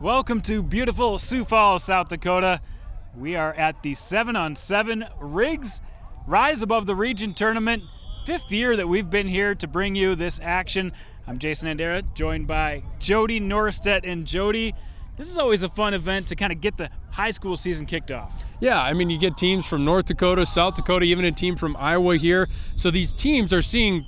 Welcome to beautiful Sioux Falls, South Dakota. We are at the 7-on-7 Rigs Rise Above the Region Tournament. 5th year that we've been here to bring you this action. I'm Jason ANDERA, joined by Jody Norstedt. And Jody, this is always a fun event to kind of get the high school season kicked off. Yeah, I mean, you get teams from North Dakota, South Dakota, even a team from Iowa here. So these teams are seeing,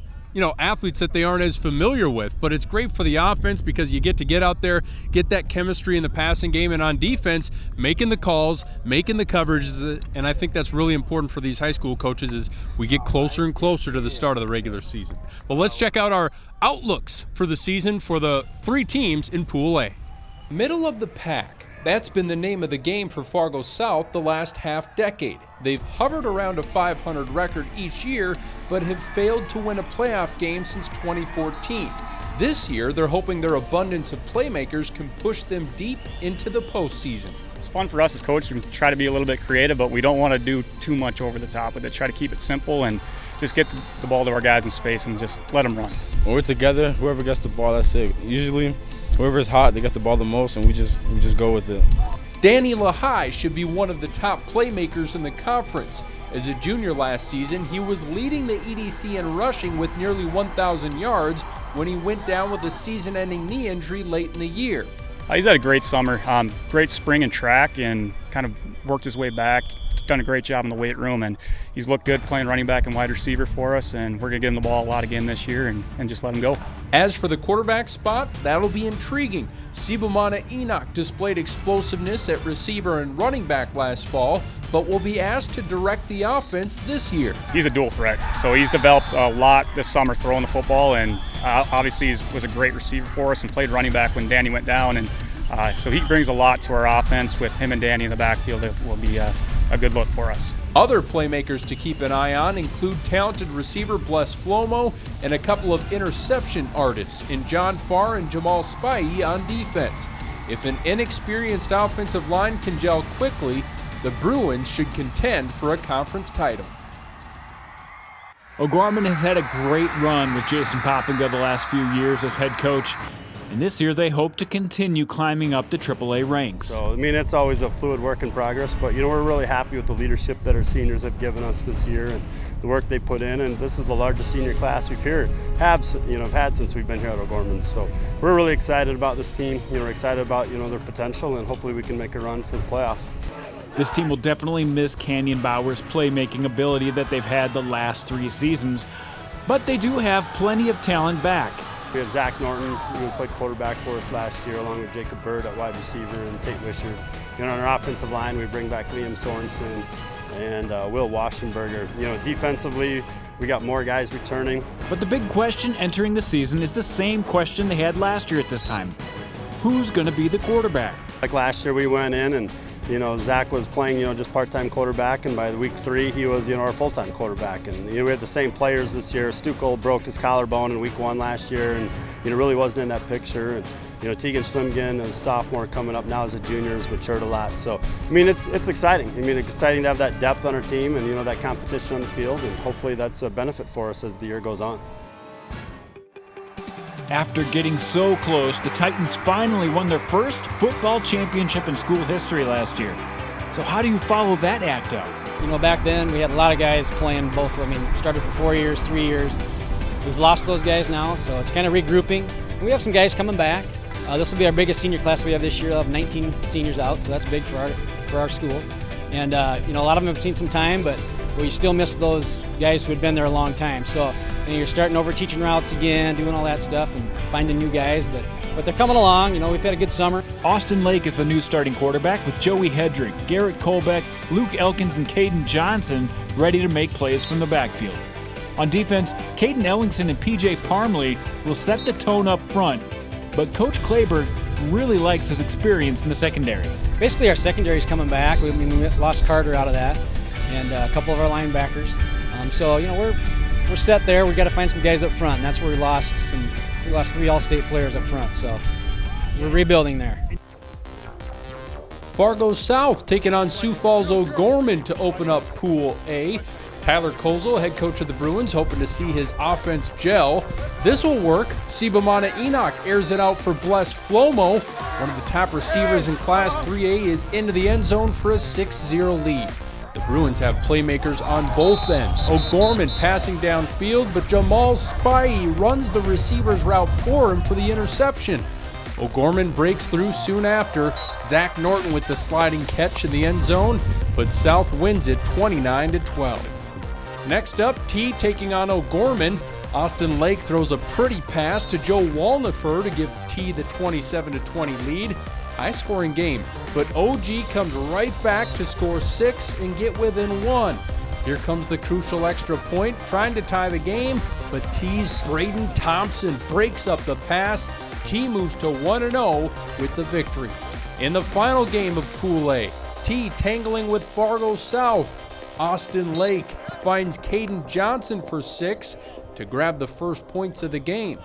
athletes that they aren't as familiar with, but it's great for the offense because you get out there, get that chemistry in the passing game, and on defense, making the calls, making the coverages, and I think that's really important for these high school coaches as we get closer and closer to the start of the regular season. But let's check out our outlooks for the season for the 3 teams in Pool A. Middle of the pack. That's been the name of the game for Fargo South the last half-decade. They've hovered around a 500 record each year, but have failed to win a playoff game since 2014. This year, they're hoping their abundance of playmakers can push them deep into the postseason. It's fun for us as coaches. We try to be a little bit creative, but we don't want to do too much over the top with it. Try to keep it simple and just get the ball to our guys in space and just let them run. When we're together, whoever gets the ball, that's it. Usually, whoever's hot, they get the ball the most, and we just go with it. Danny Lehigh should be one of the top playmakers in the conference. As a junior last season, he was leading the EDC in rushing with nearly 1,000 yards when he went down with a season-ending knee injury late in the year. He's had a great summer, great spring and track, and kind of worked his way back. Done a great job in the weight room, and he's looked good playing running back and wide receiver for us, and we're going to get him the ball a lot again this year and just let him go. As for the quarterback spot, that'll be intriguing. Sibomana Enoch displayed explosiveness at receiver and running back last fall, but will be asked to direct the offense this year. He's a dual threat, so he's developed a lot this summer throwing the football, and obviously he was a great receiver for us and played running back when Danny went down, and so he brings a lot to our offense. With him and Danny in the backfield, it will be a good look for us. Other playmakers to keep an eye on include talented receiver Bless Flomo and a couple of interception artists in John Farr and Jamal Spivey on defense. If an inexperienced offensive line can gel quickly, the Bruins should contend for a conference title. O'Gorman has had a great run with Jason Poppinga the last few years as head coach. And this year they hope to continue climbing up the AAA ranks. So, it's always a fluid work in progress, but, we're really happy with the leadership that our seniors have given us this year and the work they put in. And this is the largest senior class we've had since we've been here at O'Gorman. So we're really excited about this team. We're excited about, their potential, and hopefully we can make a run for the playoffs. This team will definitely miss Canyon Bauer's playmaking ability that they've had the last 3 seasons, but they do have plenty of talent back. We have Zach Norton, who played quarterback for us last year, along with Jacob Bird at wide receiver and Tate Wisher. On our offensive line, we bring back Liam Sorensen and Will Waschenberger. Defensively, we got more guys returning. But the big question entering the season is the same question they had last year at this time. Who's going to be the quarterback? Like last year, we went in and Zach was playing, just part-time quarterback, and by week 3, he was, our full-time quarterback. And, we had the same players this year. Stuckel broke his collarbone in week 1 last year and, really wasn't in that picture. And, Tegan Schlimgen as a sophomore coming up now as a junior has matured a lot. So, it's exciting. It's exciting to have that depth on our team and, that competition on the field, and hopefully that's a benefit for us as the year goes on. After getting so close, the Titans finally won their first football championship in school history last year. So how do you follow that act up? Back then we had a lot of guys playing both. Started for 4 years, 3 years. We've lost those guys now, so it's kind of regrouping. We have some guys coming back. This will be our biggest senior class we have this year. We'll have 19 seniors out, so that's big for our school. And a lot of them have seen some time, but we still miss those guys who had been there a long time. So you're starting over teaching routes again, doing all that stuff, and finding new guys. But they're coming along. We've had a good summer. Austin Lake is the new starting quarterback with Joey Hedrick, Garrett Colbeck, Luke Elkins, and Caden Johnson ready to make plays from the backfield. On defense, Caden Ellingson and PJ Parmley will set the tone up front. But Coach CLAYBERG really likes his experience in the secondary. Basically, our secondary is coming back. We lost Carter out of that, and a couple of our linebackers. So we're set there. We've got to find some guys up front, and that's where we lost 3 All-State players up front. So we're rebuilding there. Fargo South taking on Sioux Falls O'Gorman to open up Pool A. Tyler Kozel, head coach of the Bruins, hoping to see his offense gel. This will work. Sibamana Enoch airs it out for Bless Flomo. One of the top receivers in Class 3A is into the end zone for a 6-0 lead. The Bruins have playmakers on both ends. O'Gorman passing downfield, but Jamal Spivey runs the receiver's route for him for the interception. O'Gorman breaks through soon after. Zach Norton with the sliding catch in the end zone, but South wins it 29-12. Next up, T taking on O'Gorman. Austin Lake throws a pretty pass to Joe Walnifer to give T the 27-20 lead. High-scoring game, but OG comes right back to score 6 and get within 1. Here comes the crucial extra point, trying to tie the game, but T's Braden Thompson breaks up the pass. T moves to 1-0 with the victory. In the final game of Pool A, T tangling with Fargo South. Austin Lake finds Caden Johnson for 6 to grab the first points of the game.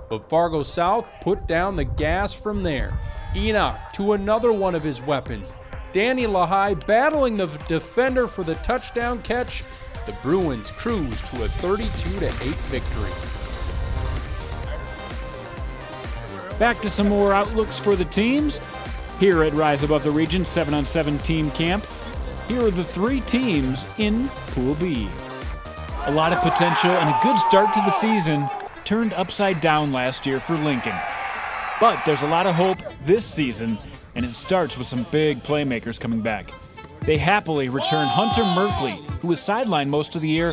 But Fargo South put down the gas from there. Enoch to another one of his weapons. Danny Lahai battling the defender for the touchdown catch. The Bruins cruise to a 32-8 victory. Back to some more outlooks for the teams. Here at Rise Above the Region 7-on-7 Team Camp, here are the 3 teams in Pool B. A lot of potential and a good start to the season turned upside down last year for Lincoln. But there's a lot of hope this season, and it starts with some big playmakers coming back. They happily return Hunter Merkley, who was sidelined most of the year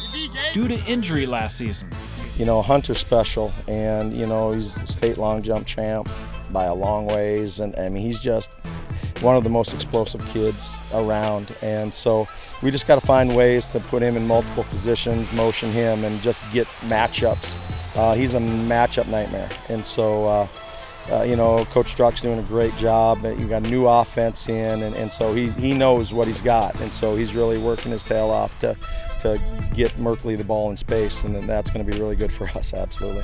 due to injury last season. You know, Hunter's special, and, you know, he's a state long jump champ by a long ways, and I mean, he's just one of the most explosive kids around, and so we just got to find ways to put him in multiple positions, motion him, and just get matchups. He's a matchup nightmare, and so you know, Coach Struck's doing a great job. You got a new offense in, and so he knows what he's got, and so he's really working his tail off to get Merkley the ball in space, and then that's going to be really good for us, absolutely.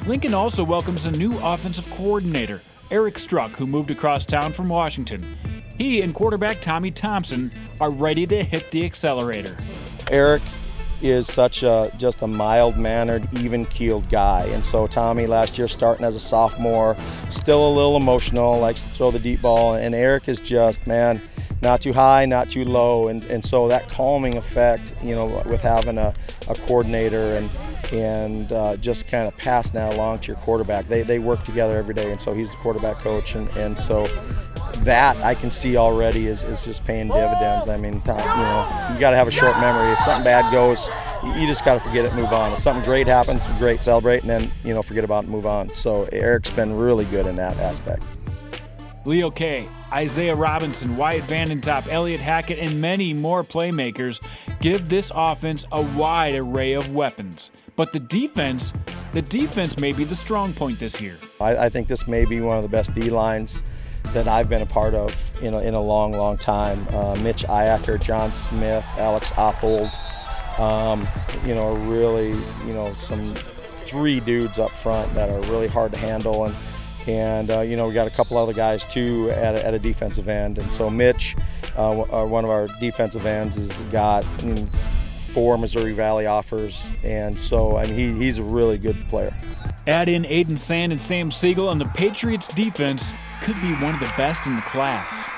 Lincoln also welcomes a new offensive coordinator, Eric Struck, who moved across town from Washington. He and quarterback Tommy Thompson are ready to hit the accelerator. Eric is such just a mild-mannered, even-keeled guy, and so Tommy last year starting as a sophomore, still a little emotional, likes to throw the deep ball, and Eric is just, man, not too high, not too low, and so that calming effect, you know, with having a coordinator and just kind of passing that along to your quarterback. They work together every day, and so he's the quarterback coach, and so that I can see already is just paying dividends. I mean, you know, you got to have a short memory. If something bad goes, you just got to forget it, move on. If something great happens, great, celebrate, and then, you know, forget about it and move on. So Eric's been really good in that aspect. Leo Kay, Isaiah Robinson, Wyatt Vandentop, Elliott Hackett, and many more playmakers give this offense a wide array of weapons. But the defense may be the strong point this year. I think this may be one of the best D-lines that I've been a part of in a long, long time. Mitch Iacker, John Smith, Alex Oppold, you know, really, you know, some 3 dudes up front that are really hard to handle, and you know, we got a couple other guys too at a defensive end, and so Mitch, one of our defensive ends, has got 4 Missouri Valley offers, and so I mean, he's a really good player. Add in Aiden Sand and Sam Siegel, and the Patriots' defense could be one of the best in the class.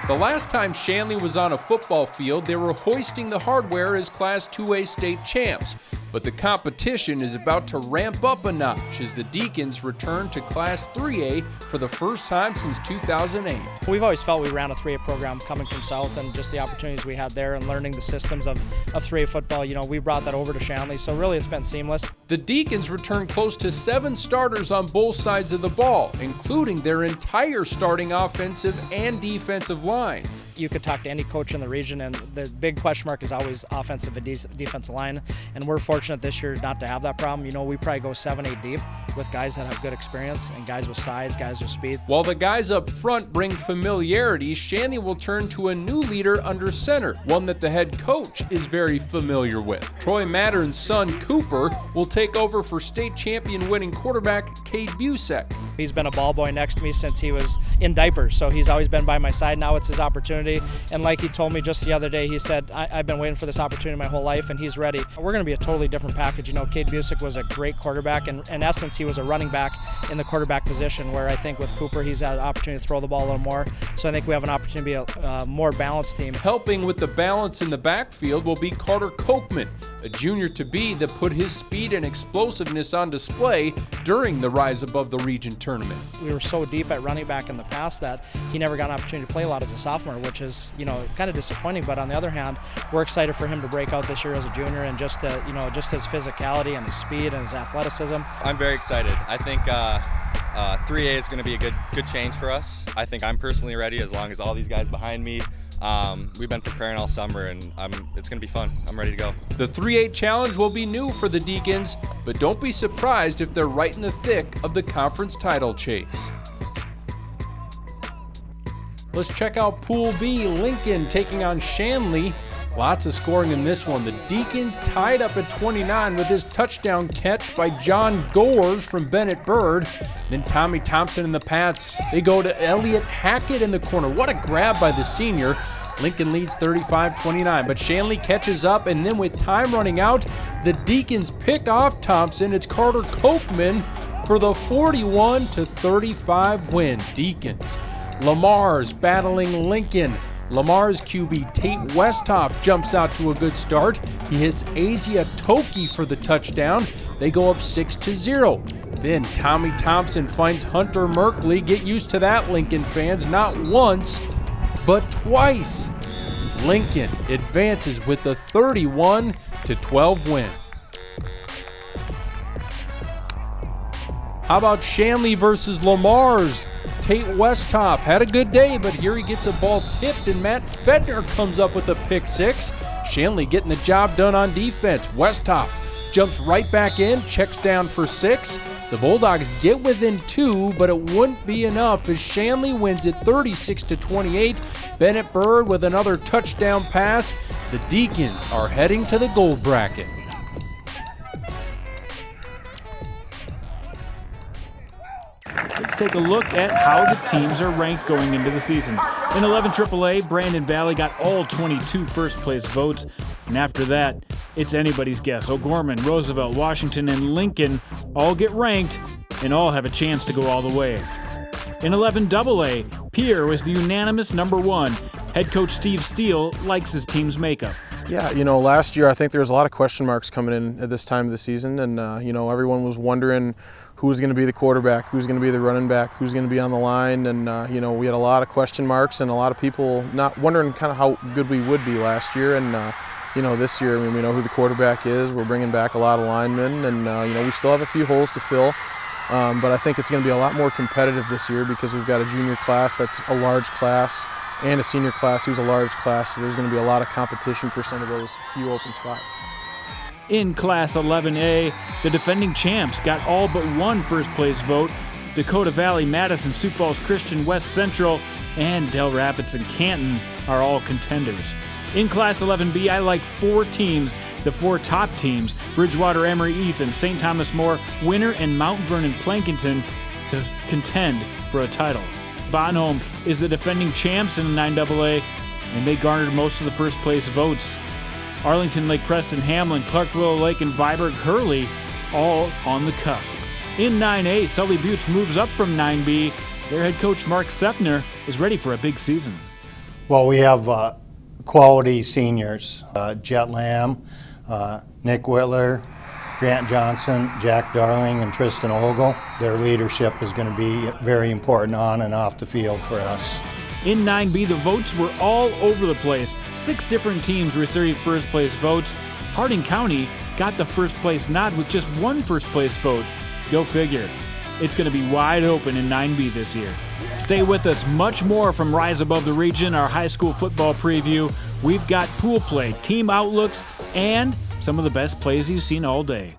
The last time Shanley was on a football field, they were hoisting the hardware as Class 2A state champs. But the competition is about to ramp up a notch as the Deacons return to Class 3A for the first time since 2008. We've always felt we ran a 3A program coming from South, and just the opportunities we had there and learning the systems of 3A football, you know, we brought that over to Shanley, so really it's been seamless. The Deacons return close to 7 starters on both sides of the ball, including their entire starting offensive and defensive lines. You could talk to any coach in the region, and the big question mark is always offensive and defensive line, and we're fortunate this year not to have that problem. You know, we probably go 7-8 deep with guys that have good experience and guys with size, guys with speed. While the guys up front bring familiarity, Shanley will turn to a new leader under center, one that the head coach is very familiar with. Troy Mattern's son, Cooper, will take over for state champion winning quarterback Cade Busick. He's been a ball boy next to me since he was in diapers, so he's always been by my side. Now it's his opportunity, and like he told me just the other day, he said, I've been waiting for this opportunity my whole life, and he's ready. We're going to be a totally different package. You know, Cade Busick was a great quarterback, and in essence, he was a running back in the quarterback position, where I think with Cooper, he's had an opportunity to throw the ball a little more, so I think we have an opportunity to be a more balanced team. Helping with the balance in the backfield will be Carter Kochman, a junior-to-be that put his speed and explosiveness on display during the Rise Above the Region tournament. We were so deep at running back in the past that he never got an opportunity to play a lot as a sophomore, which is, you know, kind of disappointing. But on the other hand, we're excited for him to break out this year as a junior, and just just his physicality and his speed and his athleticism. I'm very excited. I think 3A is going to be a good change for us. I think I'm personally ready, as long as all these guys behind me. We've been preparing all summer, and it's going to be fun. I'm ready to go. The 3A Challenge will be new for the Deacons, but don't be surprised if they're right in the thick of the conference title chase. Let's check out Pool B. Lincoln taking on Shanley. Lots of scoring in this one. The Deacons tied up at 29 with his touchdown catch by John Gores from Bennett Bird. Then Tommy Thompson and the Pats, they go to Elliott Hackett in the corner. What a grab by the senior. Lincoln leads 35-29, but Shanley catches up, and then with time running out, the Deacons pick off Thompson. It's Carter Kochman for the 41-35 win. Deacons. LeMars battling Lincoln. LeMars QB Tate Westhoff jumps out to a good start. He hits Asia Toki for the touchdown. They go up 6-0. Then Tommy Thompson finds Hunter Merkley. Get used to that, Lincoln fans. Not once, but twice. Lincoln advances with the 31-12 win. How about Shanley versus LeMars? Tate Westhoff had a good day, but here he gets a ball tipped, and STEELE comes up with a pick six. Shanley getting the job done on defense. Westhoff jumps right back in, checks down for 6. The Bulldogs get within 2, but it wouldn't be enough as Shanley wins it 36-28. Bennett Bird with another touchdown pass. The Deacons are heading to the gold bracket. Let's take a look at how the teams are ranked going into the season. In 11 AAA, Brandon Valley got all 22 first-place votes, and after that, it's anybody's guess. O'Gorman, Roosevelt, Washington, and Lincoln all get ranked and all have a chance to go all the way. In 11 AA, Pierre was the unanimous number 1. Head coach Steve STEELE likes his team's makeup. Yeah, last year I think there was a lot of question marks coming in at this time of the season, and everyone was wondering who's going to be the quarterback, who's going to be the running back, who's going to be on the line, and we had a lot of question marks and a lot of people not wondering kind of how good we would be last year, and this year, we know who the quarterback is. We're bringing back a lot of linemen, and we still have a few holes to fill, but I think it's going to be a lot more competitive this year because we've got a junior class that's a large class and a senior class who's a large class, so there's going to be a lot of competition for some of those few open spots. In Class 11A, the defending champs got all but one first-place vote. Dakota Valley, Madison, Sioux Falls Christian, West Central, and Del Rapids and Canton are all contenders. In Class 11B, I like 4 teams, the 4 top teams, Bridgewater, Emory, Ethan, St. Thomas More, Winter, and Mount Vernon Plankinton, to contend for a title. Bonhomme is the defending champs in 9AA, and they garnered most of the first-place votes. Arlington, Lake Preston, Hamlin, Clark, Willow Lake, and Viborg Hurley all on the cusp. In 9A, Sully Buttes moves up from 9B. Their head coach, Mark SENFTNER, is ready for a big season. Well, we have quality seniors, Jet Lamb, Nick Whitler, Grant Johnson, Jack Darling, and Tristan Ogle. Their leadership is going to be very important on and off the field for us. In 9B, the votes were all over the place. 6 different teams received first-place votes. Harding County got the first-place nod with just 1 first-place vote. Go figure. It's going to be wide open in 9B this year. Stay with us. Much more from Rise Above the Region, our high school football preview. We've got pool play, team outlooks, and some of the best plays you've seen all day.